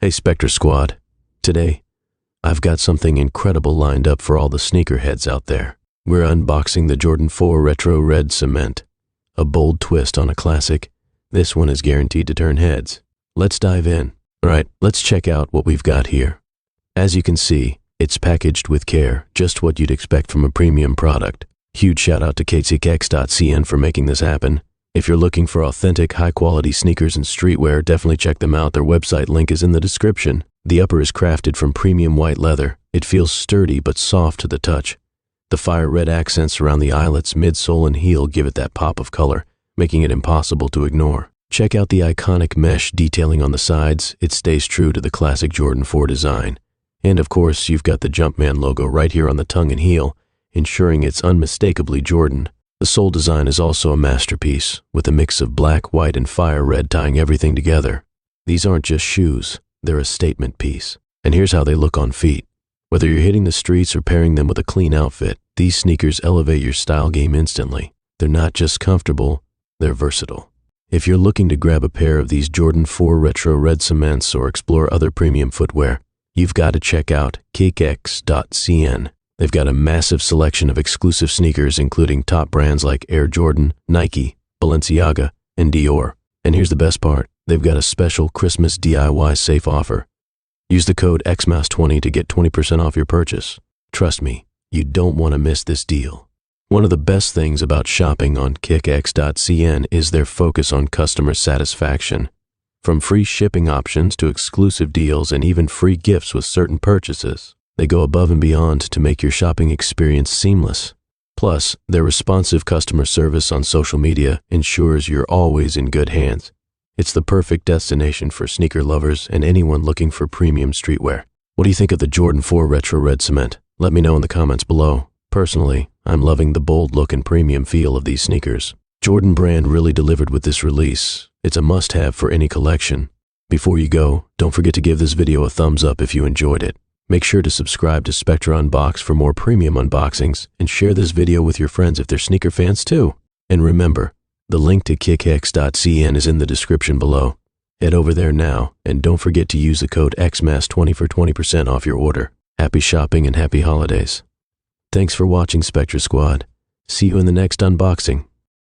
Hey Spectre Squad, today I've got something incredible lined up for all the sneakerheads out there. We're unboxing the Jordan 4 Retro Red Cement. A bold twist on a classic. This one is guaranteed to turn heads. Let's dive in. Alright, let's check out what we've got here. As you can see, it's packaged with care, just what you'd expect from a premium product. Huge shout out to exquisite for making this happen. If you're looking for authentic, high-quality sneakers and streetwear, definitely check them out. Their website link is in the description. The upper is crafted from premium white leather. It feels sturdy but soft to the touch. The fire red accents around the eyelets, midsole, and heel give it that pop of color, making it impossible to ignore. Check out the iconic mesh detailing on the sides. It stays true to the classic Jordan 4 design. And of course, you've got the Jumpman logo right here on the tongue and heel, ensuring it's unmistakably Jordan. The sole design is also a masterpiece, with a mix of black, white, and fire red tying everything together. These aren't just shoes, they're a statement piece. And here's how they look on feet. Whether you're hitting the streets or pairing them with a clean outfit, these sneakers elevate your style game instantly. They're not just comfortable, they're versatile. If you're looking to grab a pair of these Jordan 4 Retro Red Cements or explore other premium footwear, you've got to check out exquisite.cn. They've got a massive selection of exclusive sneakers, including top brands like Air Jordan, Nike, Balenciaga, and Dior. And here's the best part. They've got a special Christmas DIY safe offer. Use the code XMOUSE20 to get 20% off your purchase. Trust me, you don't want to miss this deal. One of the best things about shopping on exquisite.cn is their focus on customer satisfaction. From free shipping options to exclusive deals and even free gifts with certain purchases, they go above and beyond to make your shopping experience seamless. Plus, their responsive customer service on social media ensures you're always in good hands. It's the perfect destination for sneaker lovers and anyone looking for premium streetwear. What do you think of the Jordan 4 Retro Red Cement? Let me know in the comments below. Personally, I'm loving the bold look and premium feel of these sneakers. Jordan brand really delivered with this release. It's a must-have for any collection. Before you go, don't forget to give this video a thumbs up if you enjoyed it. Make sure to subscribe to Spectre Unbox for more premium unboxings and share this video with your friends if they're sneaker fans too. And remember, the link to exquisite.cn is in the description below. Head over there now and don't forget to use the code XMAS20 for 20% off your order. Happy shopping and happy holidays. Thanks for watching, Spectre Squad. See you in the next unboxing.